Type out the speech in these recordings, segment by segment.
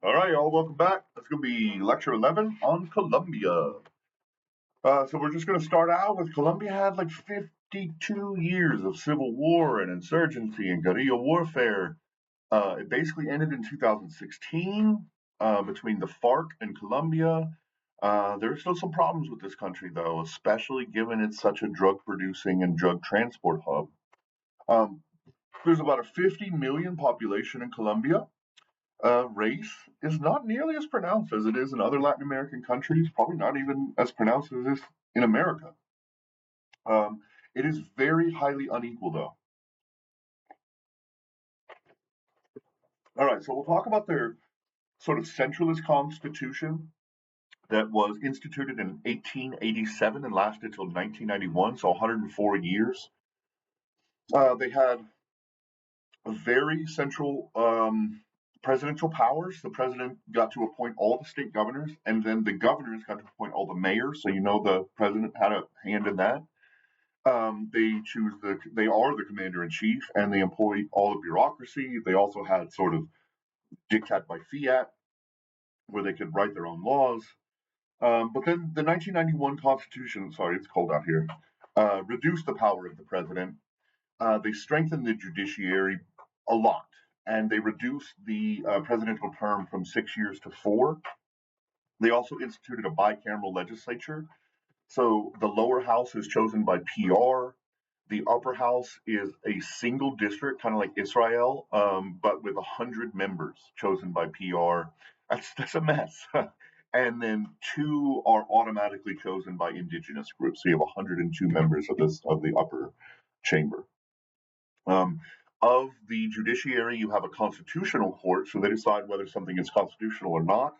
All right, y'all, welcome back. That's going to be lecture 11 on Colombia. So we're just going to start out with Colombia had like 52 years of civil war and insurgency and guerrilla warfare. It basically ended in 2016 between the FARC and Colombia. There are still some problems with this country, though, especially given it's such a drug producing and drug transport hub. Um, there's about a 50 million population in Colombia. Race is not nearly as pronounced as it is in other Latin American countries, probably not even as pronounced as it is in America. Um, it is very highly unequal, though. All right, so we'll talk about their sort of centralist constitution that was instituted in 1887 and lasted till 1991, so 104 years. They had very central presidential powers. The president got to appoint all the state governors, and then the governors got to appoint all the mayors. So the president had a hand in that. They are the commander in chief, and they employ all the bureaucracy. They also had sort of diktat by fiat, where they could write their own laws. But then the 1991 Constitution, sorry, it's cold out here, reduced the power of the president. They strengthened the judiciary a lot, and they reduced the presidential term from 6 years to four. They also instituted a bicameral legislature. So the lower house is chosen by PR. The upper house is a single district, kind of like Israel, but with 100 members chosen by PR. That's a mess. And then two are automatically chosen by indigenous groups. So you have 102 members of the upper chamber. Um, of the judiciary, you have a constitutional court, so they decide whether something is constitutional or not.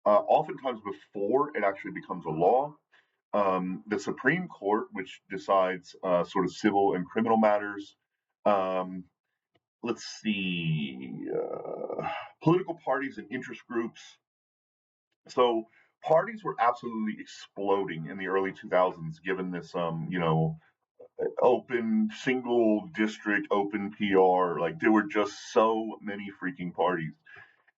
Oftentimes, before it actually becomes a law, the Supreme Court, which decides sort of civil and criminal matters. Um, let's see, political parties and interest groups. So parties were absolutely exploding in the early 2000s, given this, open single district, open PR. Like there were just so many freaking parties.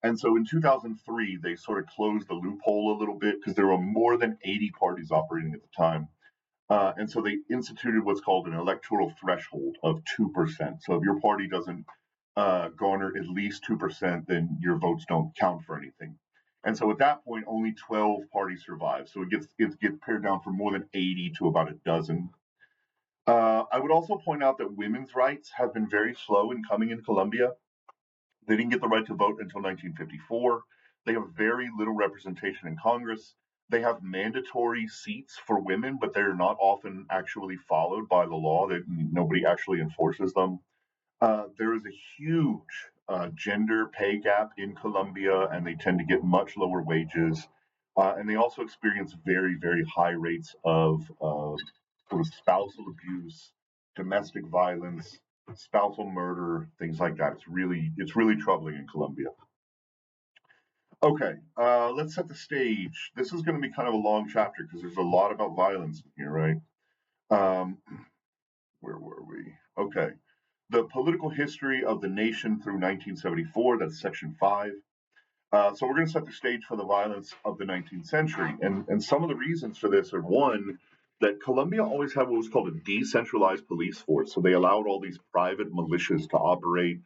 And so in 2003, they sort of closed the loophole a little bit because there were more than 80 parties operating at the time. And so they instituted what's called an electoral threshold of 2%. So if your party doesn't garner at least 2%, then your votes don't count for anything. And so at that point, only 12 parties survive. So it gets pared down from more than 80 to about a dozen. I would also point out that women's rights have been very slow in coming in Colombia. They didn't get the right to vote until 1954. They have very little representation in Congress. They have mandatory seats for women, but they're not often actually followed by the law. That nobody actually enforces them. There is a huge gender pay gap in Colombia, and they tend to get much lower wages. And they also experience very, very high rates of sort of spousal abuse, domestic violence, spousal murder, things like that. It's really troubling in Colombia. Okay, let's set the stage. This is going to be kind of a long chapter because there's a lot about violence in here, right? Um, where were we? Okay, the political history of the nation through 1974. That's section 5. So we're going to set the stage for the violence of the 19th century, and some of the reasons for this are one, that Colombia always had what was called a decentralized police force. So they allowed all these private militias to operate.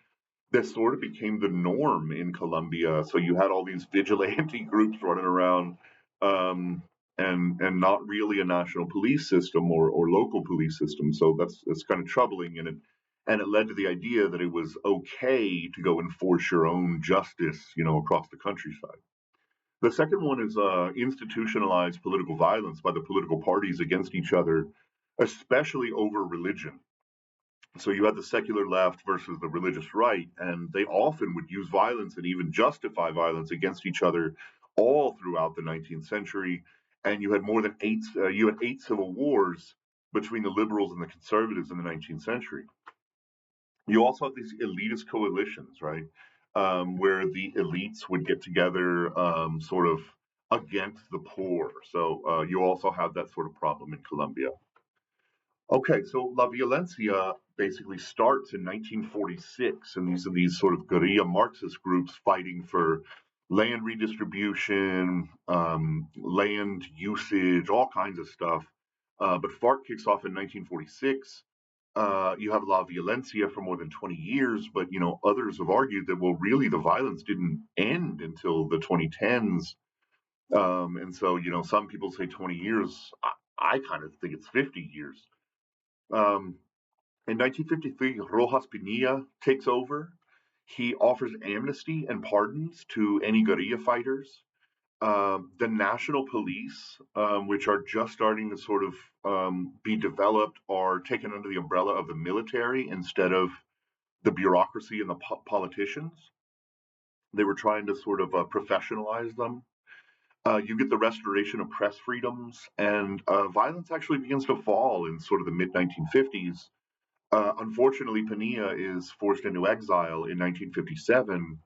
This sort of became the norm in Colombia. So you had all these vigilante groups running around, um, and not really a national police system or local police system. So that's kind of troubling, and it led to the idea that it was okay to go enforce your own justice, across the countryside. The second one is institutionalized political violence by the political parties against each other, especially over religion. So you had the secular left versus the religious right, and they often would use violence and even justify violence against each other all throughout the 19th century. And you had eight civil wars between the liberals and the conservatives in the 19th century. You also have these elitist coalitions, right? Where the elites would get together, sort of against the poor. So you also have that sort of problem in Colombia. Okay, so La Violencia basically starts in 1946, and these are these sort of guerrilla Marxist groups fighting for land redistribution, land usage, all kinds of stuff. But FARC kicks off in 1946. You have La Violencia for more than 20 years, but others have argued that really the violence didn't end until the 2010s. And so some people say 20 years. I kind of think it's 50 years. Um, in 1953, Rojas Pinilla takes over. He offers amnesty and pardons to any guerrilla fighters. The national police, which are just starting to sort of be developed, are taken under the umbrella of the military instead of the bureaucracy and the politicians. They were trying to sort of professionalize them. You get the restoration of press freedoms, and violence actually begins to fall in sort of the mid 1950s. Unfortunately, Pinilla is forced into exile in 1957,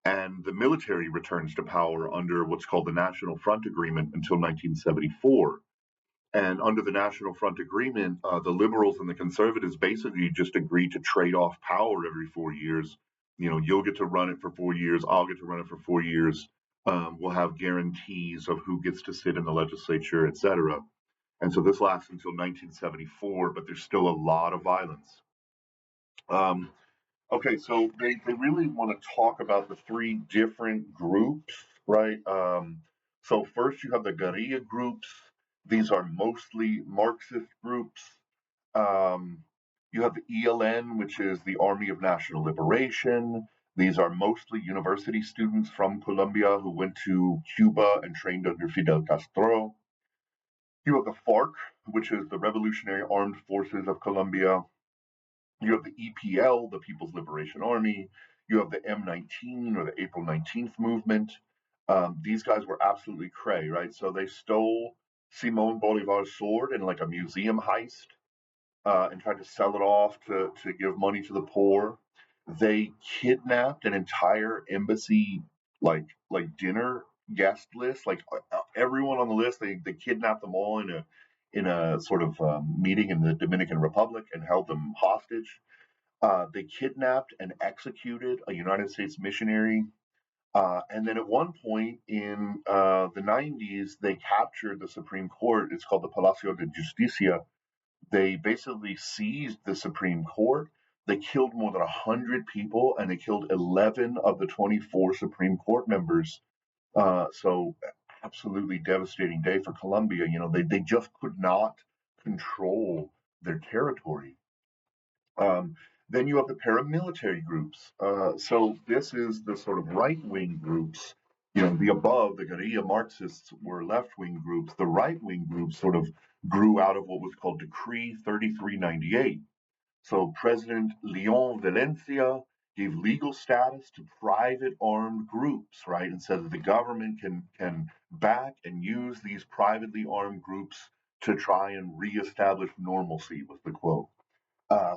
and the military returns to power under what's called the National Front Agreement until 1974. And under the National Front Agreement, the liberals and the conservatives basically just agreed to trade off power every 4 years. You'll get to run it for 4 years, I'll get to run it for 4 years. We'll have guarantees of who gets to sit in the legislature, etc. And so this lasts until 1974, but there's still a lot of violence. Um, okay, so they really want to talk about the three different groups, right? So first you have the guerrilla groups. These are mostly Marxist groups. Um, you have the ELN, which is the Army of National Liberation. These are mostly university students from Colombia who went to Cuba and trained under Fidel Castro. You have the FARC, which is the Revolutionary Armed Forces of Colombia. You have the EPL, the People's Liberation Army. You have the M19 or the April 19th movement. These guys were absolutely cray, right? So they stole Simon Bolivar's sword in like a museum heist and tried to sell it off to give money to the poor. They kidnapped an entire embassy like dinner guest list, like everyone on the list. They kidnapped them all in a sort of meeting in the Dominican Republic and held them hostage. They kidnapped and executed a United States missionary. And then at one point in the 90s, they captured the Supreme Court. It's called the Palacio de Justicia. They basically seized the Supreme Court. They killed more than 100 people and they killed 11 of the 24 Supreme Court members. So, absolutely devastating day for Colombia. They just could not control their territory. Um, then you have the paramilitary groups. So this is the sort of right wing groups. The above, the guerrilla Marxists were left wing groups. The right wing groups sort of grew out of what was called Decree 3398. So President Leon Valencia gave legal status to private armed groups, right, and said that the government can back and use these privately armed groups to try and reestablish normalcy, was the quote.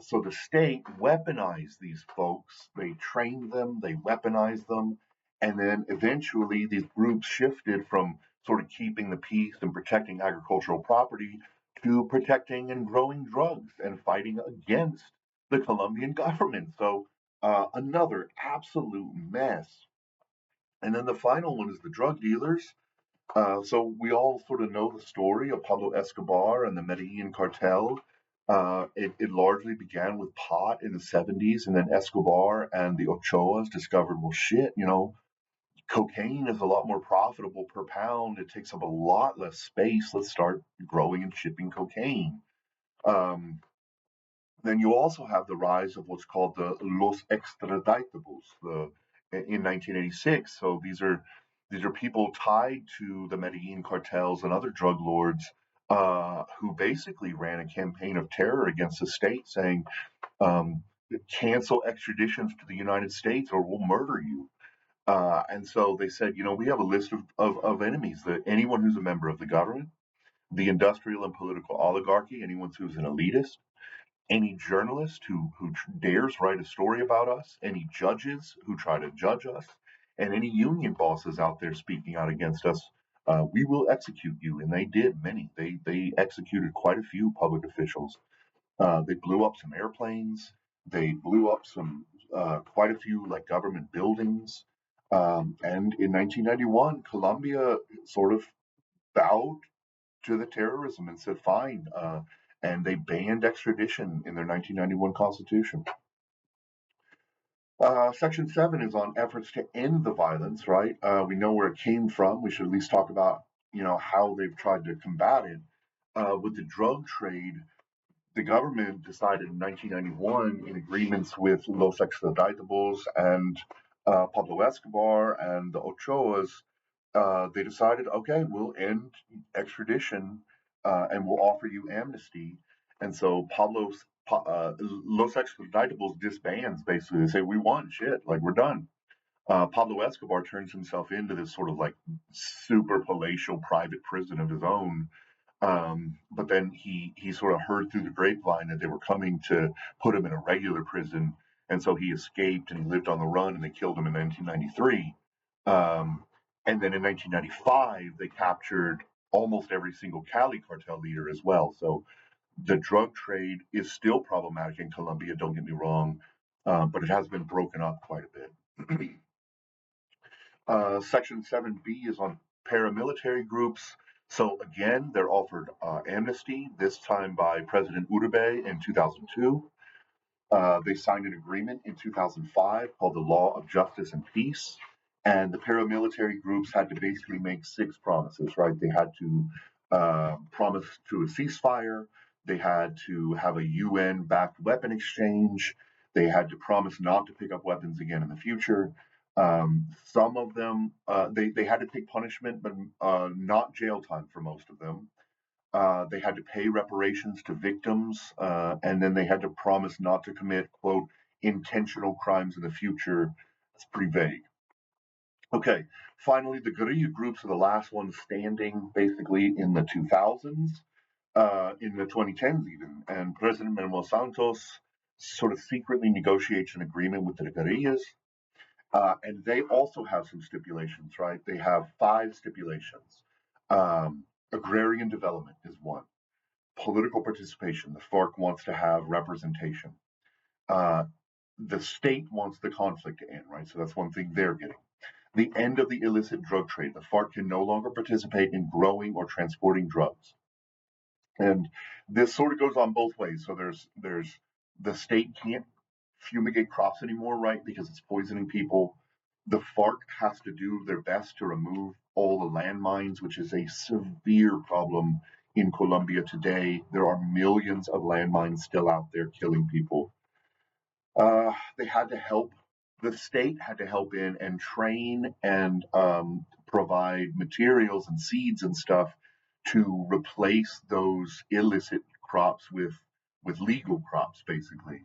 So the state weaponized these folks. They trained them, they weaponized them, and then eventually these groups shifted from sort of keeping the peace and protecting agricultural property to protecting and growing drugs and fighting against the Colombian government. So another absolute mess. And then the final one is the drug dealers. So we all sort of know the story of Pablo Escobar and the Medellin cartel. It largely began with pot in the 70s, and then Escobar and the Ochoas discovered, well, shit, cocaine is a lot more profitable per pound. It takes up a lot less space. Let's start growing and shipping cocaine. Um, then you also have the rise of what's called the los extraditables in 1986. So these are people tied to the Medellin cartels and other drug lords who basically ran a campaign of terror against the state, saying, um, "Cancel extraditions to the United States, or we'll murder you." And so they said, we have a list of enemies: that anyone who's a member of the government, the industrial and political oligarchy, anyone who's an elitist, any journalist who dares write a story about us, any judges who try to judge us, and any union bosses out there speaking out against us, we will execute you. And they did many. They executed quite a few public officials. They blew up some airplanes. They blew up some quite a few like government buildings. And in 1991, Colombia sort of bowed to the terrorism and said, fine. And they banned extradition in their 1991 constitution. Section 7 is on efforts to end the violence, right? We know where it came from. We should at least talk about, how they've tried to combat it. With the drug trade, the government decided in 1991, in agreements with Los Extraditables and Pablo Escobar and the Ochoas, they decided, okay, we'll end extradition and we'll offer you amnesty. And so Los Extraditables disbands, basically. They say, we won, shit, like we're done. Pablo Escobar turns himself into this sort of like super palatial private prison of his own, but then he sort of heard through the grapevine that they were coming to put him in a regular prison, and so he escaped and he lived on the run, and they killed him in 1993. Um, and then in 1995, they captured almost every single Cali cartel leader as well. So the drug trade is still problematic in Colombia. Don't get me wrong, but it has been broken up quite a bit. Section 7B is on paramilitary groups. So again, they're offered amnesty, this time by President Uribe in 2002. They signed an agreement in 2005 called the Law of Justice and Peace. And the paramilitary groups had to basically make 6 promises, right? They had to promise to a ceasefire. They had to have a UN backed weapon exchange. They had to promise not to pick up weapons again in the future. Some of them, they had to take punishment, but not jail time for most of them. They had to pay reparations to victims, and then they had to promise not to commit, quote, intentional crimes in the future. That's pretty vague. Okay, finally, the guerrilla groups are the last ones standing basically in the 2000s, in the 2010s even. And President Manuel Santos sort of secretly negotiates an agreement with the guerrillas. And they also have some stipulations, right? They have 5 stipulations. Agrarian development is one. Political participation. The FARC wants to have representation. Uh, the state wants the conflict to end, right? So that's one thing they're getting. The end of the illicit drug trade. The FARC can no longer participate in growing or transporting drugs. And this sort of goes on both ways. So there's the state can't fumigate crops anymore, right? Because it's poisoning people. The FARC has to do their best to remove all the landmines, which is a severe problem in Colombia today. There are millions of landmines still out there killing people. They had to help. The state had to help in and train and provide materials and seeds and stuff to replace those illicit crops with legal crops, basically.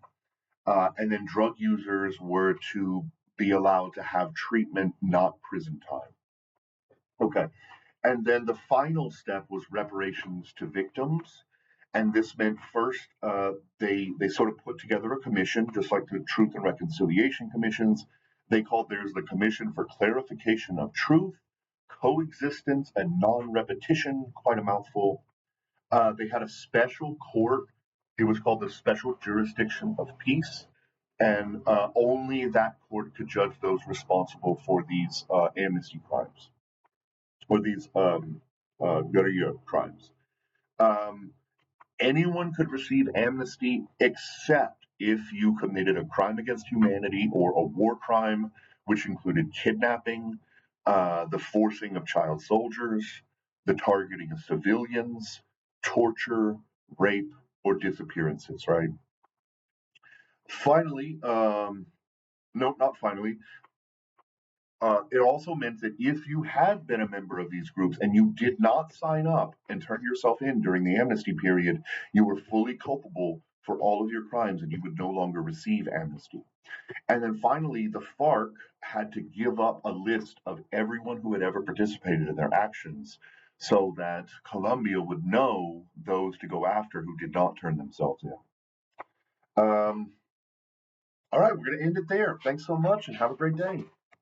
And then drug users were to be allowed to have treatment, not prison time. Okay. And then the final step was reparations to victims. And this meant first they sort of put together a commission, just like the Truth and Reconciliation Commissions. They called theirs the Commission for Clarification of Truth, Coexistence, and Non-Repetition, quite a mouthful. They had a special court. It was called the Special Jurisdiction of Peace, and only that court could judge those responsible for these amnesty crimes or these guerrilla crimes. Um, Anyone could receive amnesty except if you committed a crime against humanity or a war crime, which included kidnapping, the forcing of child soldiers, the targeting of civilians, torture, rape, or disappearances, right? Finally, no, not finally, it also meant that if you had been a member of these groups and you did not sign up and turn yourself in during the amnesty period, you were fully culpable for all of your crimes and you would no longer receive amnesty. And then finally, the FARC had to give up a list of everyone who had ever participated in their actions so that Colombia would know those to go after who did not turn themselves in. All right, we're going to end it there. Thanks so much and have a great day.